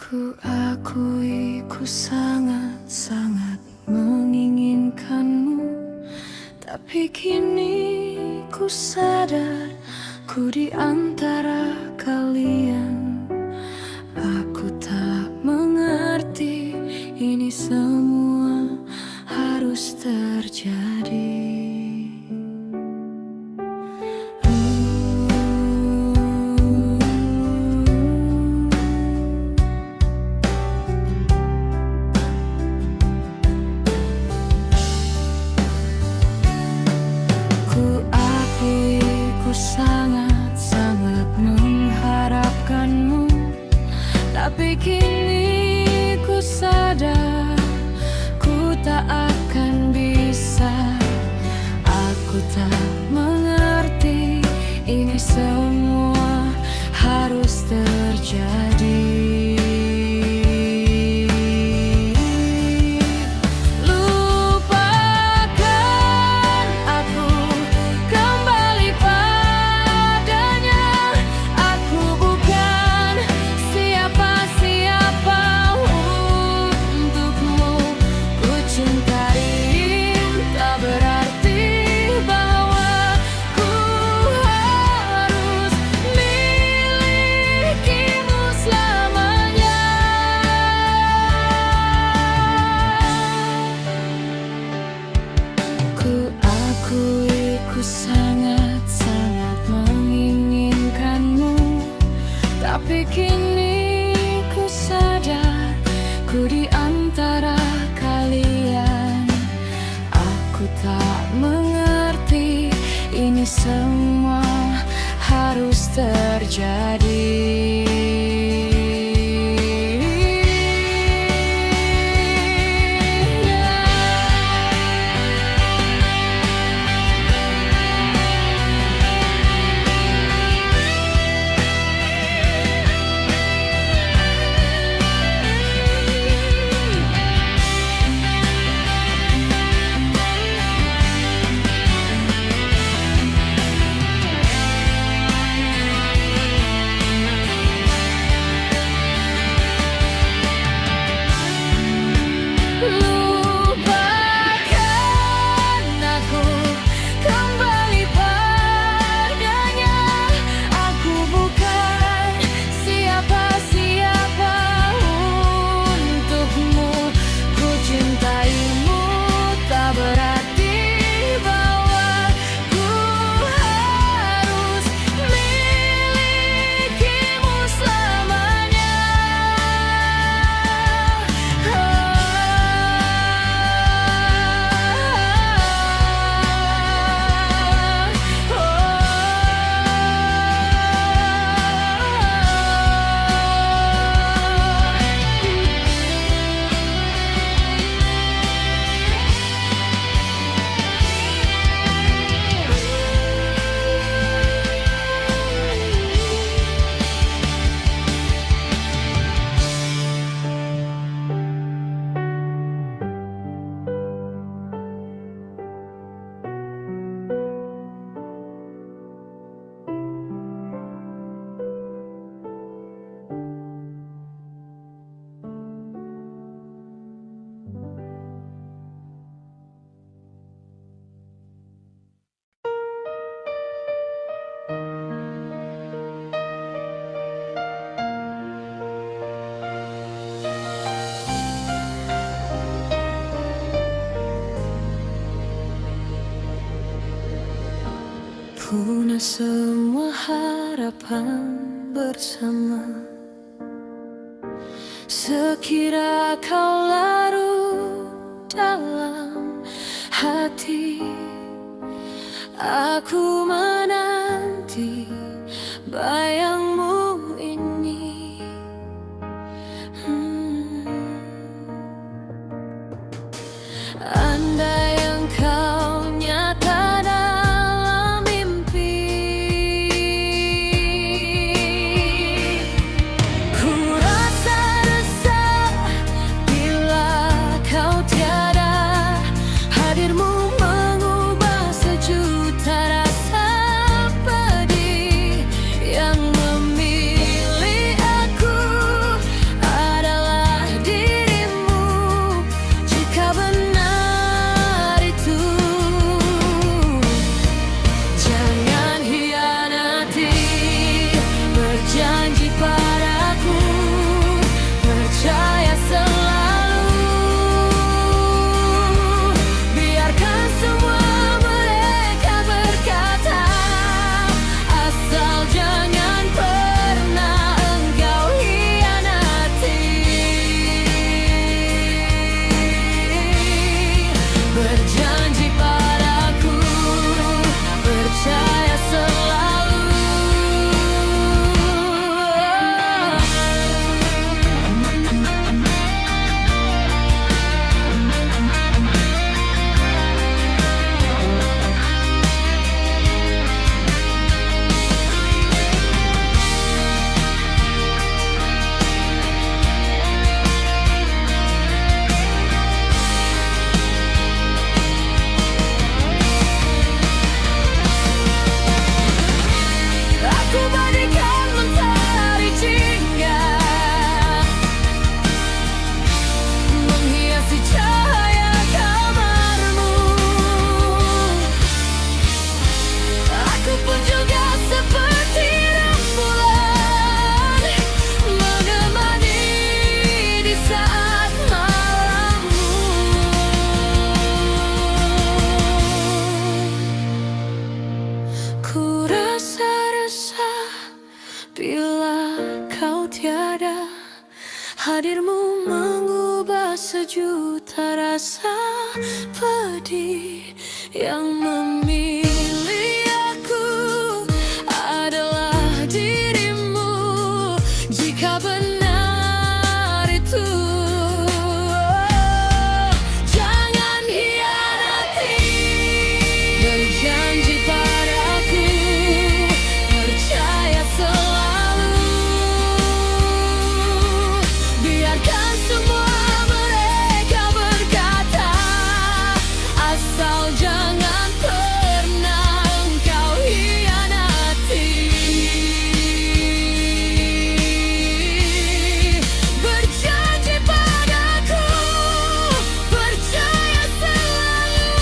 Ku akui ku sangat-sangat menginginkanmu, tapi kini ku sadar ku di antara kalian. Aku tak mengerti ini semua harus terjadi. Ku sangat-sangat mengharapkanmu, tapi kini ku sadar ku tak akan bisa. Aku tak mengerti ini semua harus terjadi. Ku sangat-sangat menginginkanmu, tapi kini ku sadar ku di antara kalian. Aku tak mengerti ini semua harus terjadi. Punah semua harapan bersama, sekira kau larut dalam hati. Aku menanti bayangmu ini. Andai engkau nyata dalam mimpi, ku rasa resah bila kau tiada. Hadirmu mengubah sejuta rasa pedih yang Aku bagaikan mentari jingga menghiasi cahaya kamarmu. Aku pun juga seperti rembulan menemani di saat malammu. Ku rasa resah bila kau tiada, hadirmu mengubah sejuta rasa pedih. Yang memilih aku adalah dirimu, jika benar itu. Jangan hianati berjanji padaku, percaya selalu. Biarkan semua mereka berkata, asal jangan pernah engkau hianati. Berjanji padaku, percaya selalu.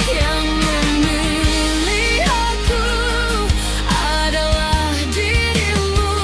Yang memilih aku adalah dirimu.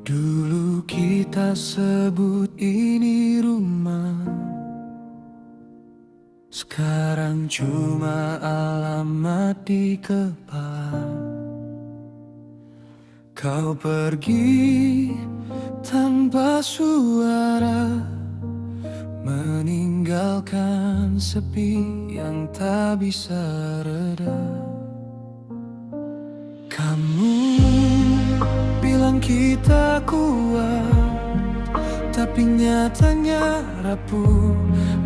Dulu kita sebut ini rumah, sekarang cuma alamat di kepala. Kau pergi tanpa suara, meninggalkan sepi yang tak bisa reda. Kamu bilang kita kuat, tapi nyatanya rapuh.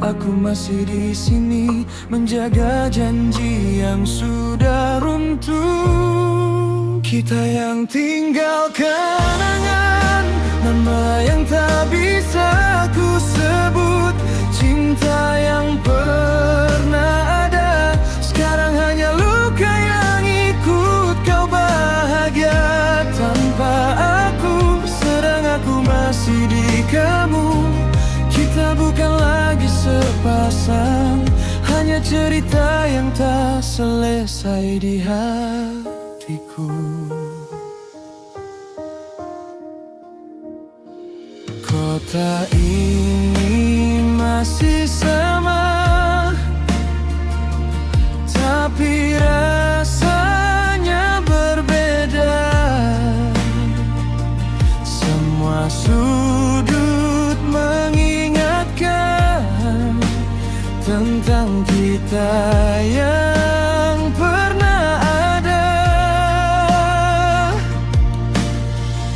Aku masih di sini menjaga janji yang sudah runtuh. Kita yang tinggal kenangan, nama yang tak bisa ku sebut. Cinta yang pernah ada, sekarang hanya luka yang ikut. Kau bahagia tanpa aku, sedang aku masih di kamu. Kita bukan lagi sepasang, hanya cerita yang tak selesai di hatiku. Kota ini masih sama, tapi rasanya berbeda. Semua sudut mengingatkan tentang kita yang pernah ada.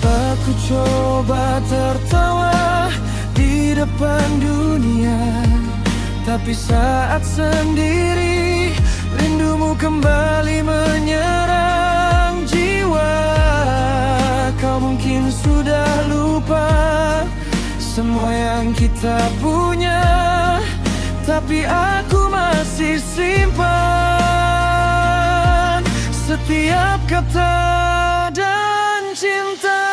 Aku coba tertawa di depan dunia, tapi saat sendiri rindumu kembali menyerang jiwa. Kau mungkin sudah lupa semua yang kita punya, tapi aku masih simpan setiap kata dan cinta.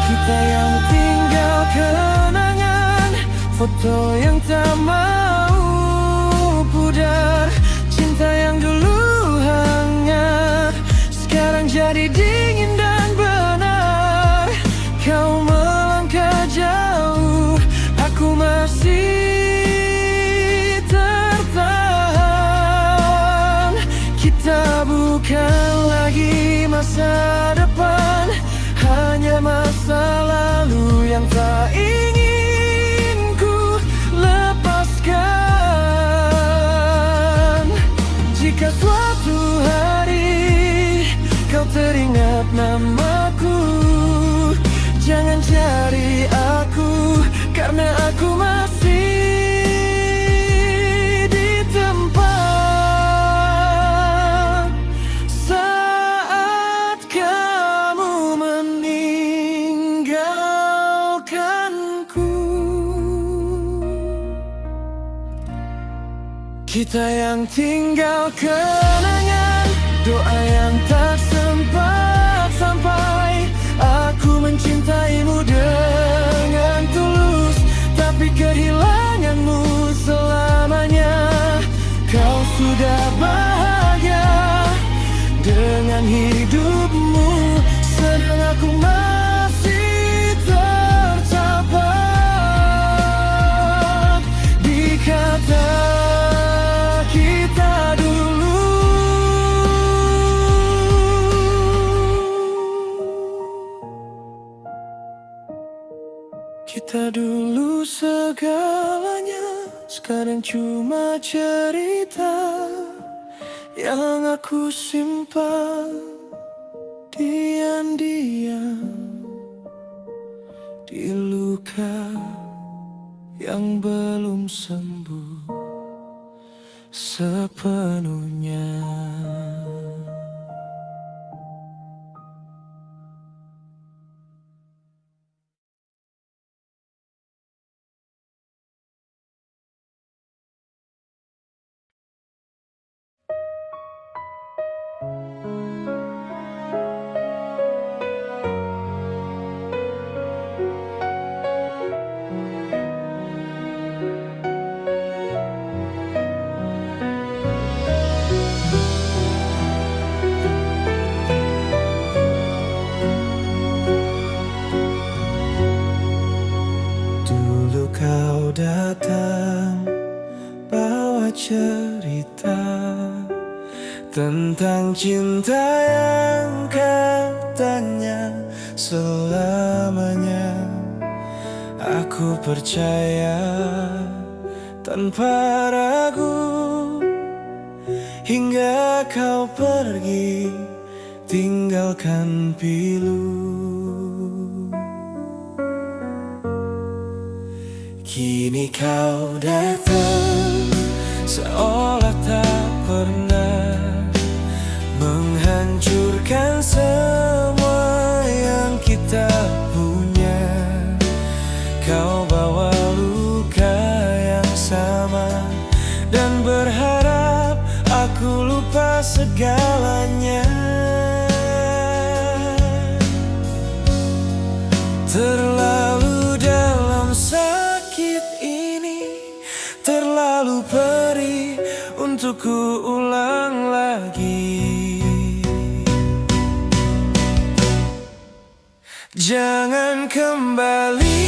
Kita yang tinggal kenangan, foto yang tak mau pudar. Cinta yang dulu hangat, sekarang jadi dingin dan benar. Kau melangkah jauh, aku masih tertahan. Kita bukan lagi masa depan, hanya masa lalu yang tak Kita yang tinggal kenangan, doa yang tak sempat sampai. Aku mencintaimu dengan tulus, tapi kehilanganmu selamanya. Kau sudah bahagia dengan hidupmu, sedang aku masih tercapak di kata kita dulu. Kita dulu segalanya, sekarang cuma cerita yang aku simpan diam-diam di luka yang belum sembuh sepenuhnya. Kau datang bawa cerita tentang cinta yang katanya selamanya. Aku percaya tanpa ragu, hingga kau pergi tinggalkan pilu. Kini kau datang seolah tak pernah, menghancurkan semua yang kita punya. Kau bawa luka yang sama dan berharap aku lupa segalanya. Terlalu dalam sakit ini, terlalu perih untuk ku ulang lagi. Jangan kembali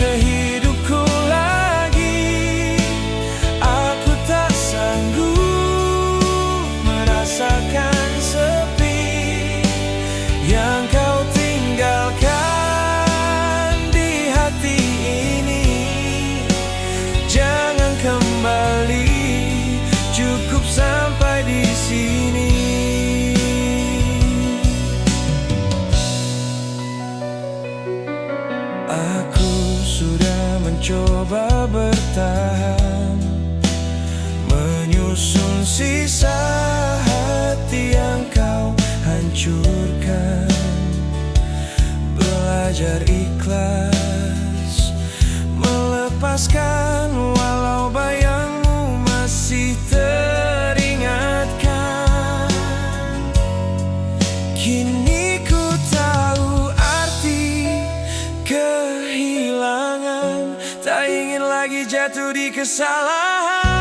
ke hidupku lagi. Aku tak sanggup merasakan sepi yang kau tinggalkan di hati ini. Jangan kembali, cukup sampai di sini. Aku sudah mencoba bertahan, menyusun sisa hati yang kau hancurkan, belajar ikhlas, melepaskan walau bayangmu masih teringatkan. Kini ku tahu arti kehilangan, tak ingin lagi jatuh di kesalahan.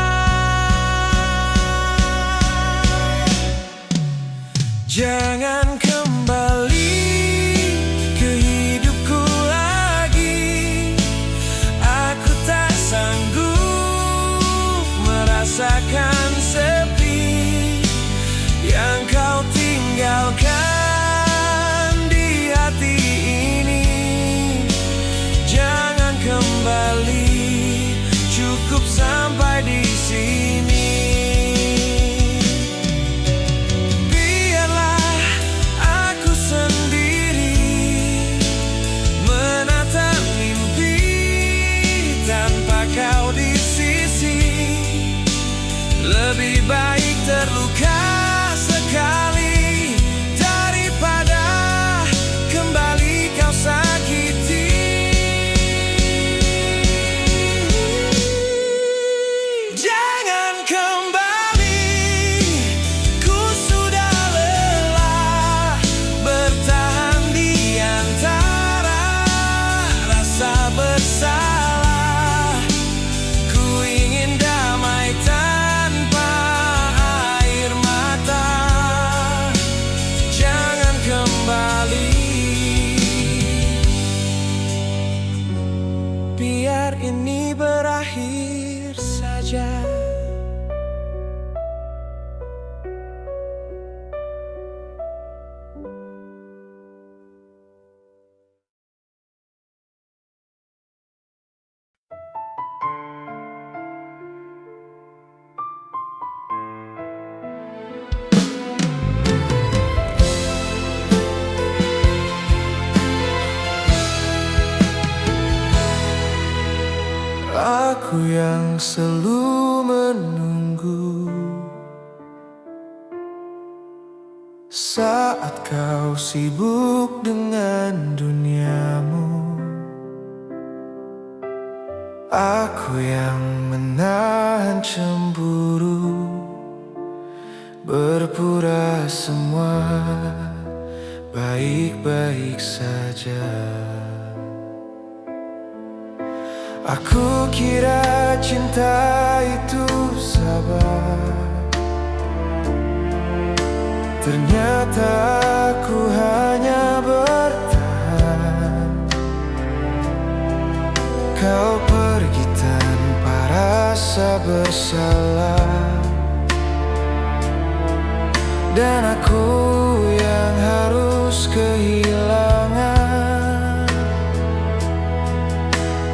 Jangan kembali ke hidupku lagi. Aku tak sanggup merasakan sepi yang kau tinggalkan di hati ini. Jangan kembali, cukup sampai di sini. Biarlah biar ini berakhir saja. Aku yang selalu menunggu saat kau sibuk dengan duniamu. Aku yang menahan cemburu, berpura semua baik-baik saja. Aku kira cinta itu sabar, ternyata aku hanya bertahan. Kau pergi tanpa rasa bersalah, dan aku yang harus kehilangan.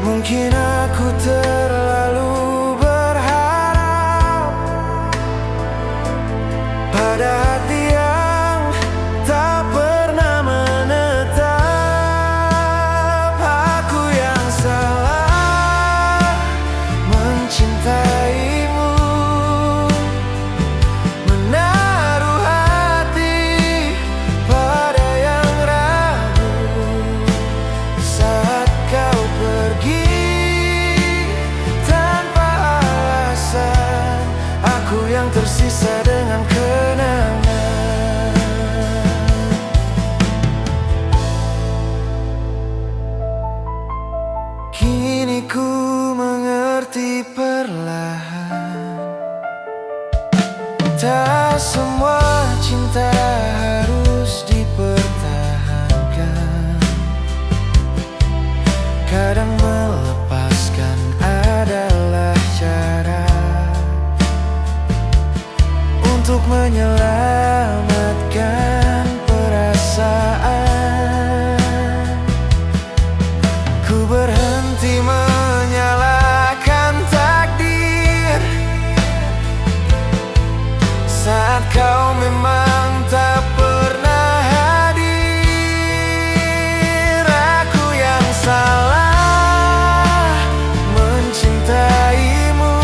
Mungkin aku terlalu berharap pada hati yang tak pernah menetap. Aku yang salah mencintaimu, menaruh hati pada yang ragu. Saat kau pergi tanpa alasan, aku yang tersisa dengan kenangan. Kini ku mengerti perlahan, tak semua cinta harus dipertahankan. Kadang melepaskan adalah cara untuk menyelamatkan perasaan. Ku berhenti menyalahkan takdir saat kau memang tak pernah hadir. Aku yang salah mencintaimu,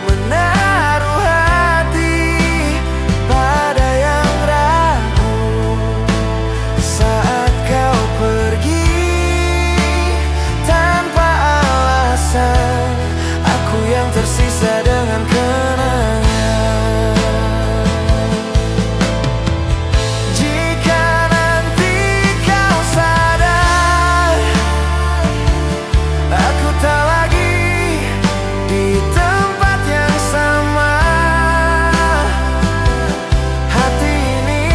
menaruh hati pada yang ragu. Saat kau pergi tanpa alasan, aku yang tersisa dengan kenangan. Jika nanti kau sadar, aku tak lagi di tempat yang sama. Hati ini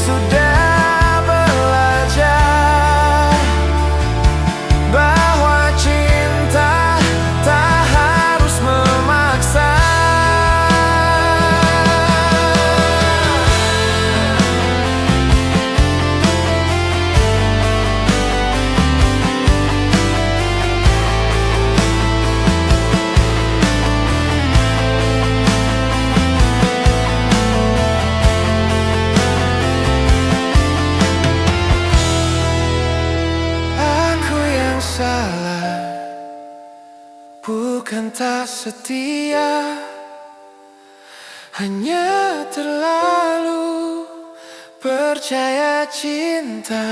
sudah belajar bahwa cinta tak harus memaksa. Aku yang salah, bukan tak setia, hanya terlalu percaya cinta.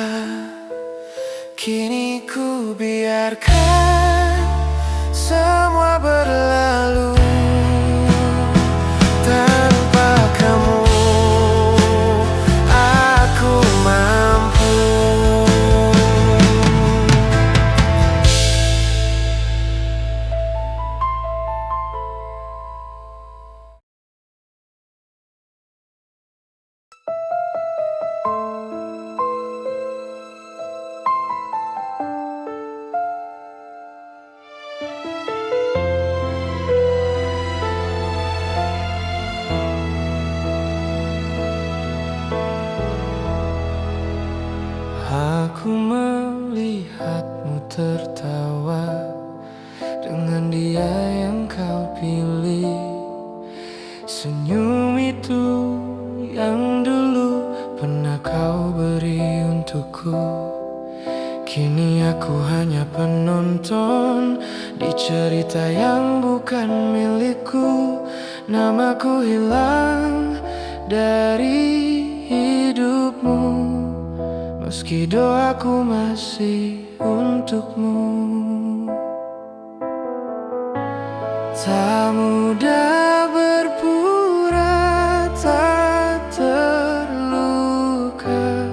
Kini ku biarkan semua berlalu tanpa kamu. Aku mampu. tertawa dengan dia yang kau pilih. Senyum itu yang dulu pernah kau beri untukku. Kini aku hanya penonton di cerita yang bukan milikku. Namaku hilang dari hidupmu, meski doaku masih untukmu. Tak mudah berpura tak terluka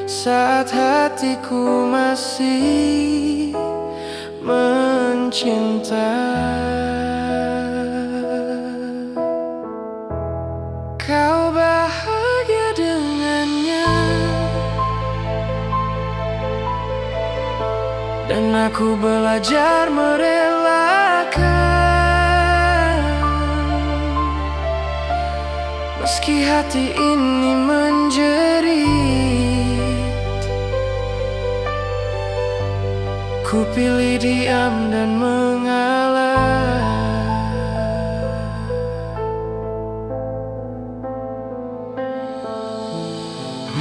saat hatiku masih mencinta. Kau bahagia dengannya, dan aku belajar merelakan. Meski hati ini menjerit, ku pilih diam dan mengalah.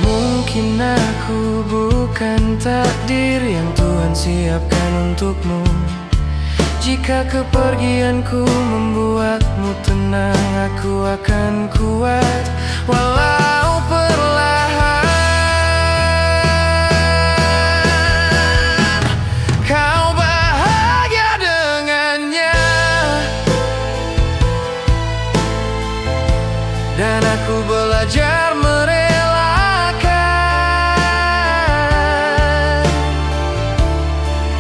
Mungkin aku bukan takdir yang Tuhan siapkan untukmu. Jika kepergianku membuatmu tenang, aku akan kuat walau perlahan. Kau bahagia dengannya, dan aku belajar merelakan.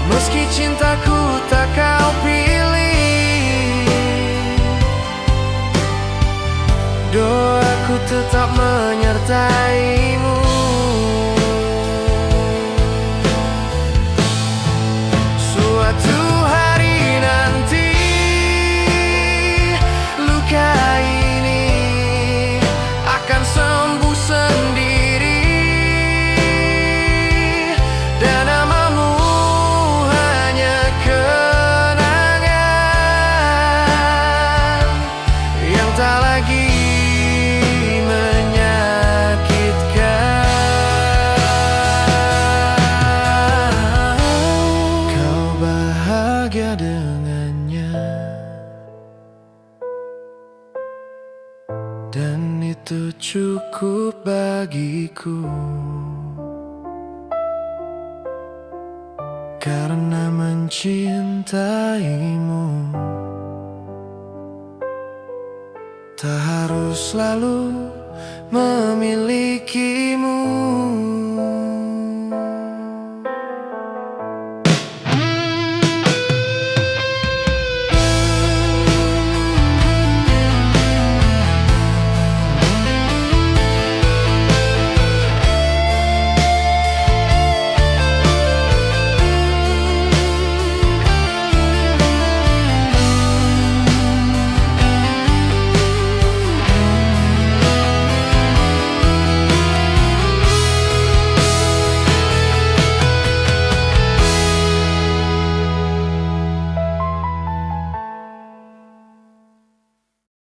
Meski cintaku tak kau pilih, doaku tetap menyertaimu. Suatu hari nanti luka ini akan sembuh sendiri, dan namamu hanya kenangan yang tak lagi menyakitkan. Kau bahagia dengannya, dan itu cukup bagiku. Karena mencintaimu tak harus selalu memilikimu.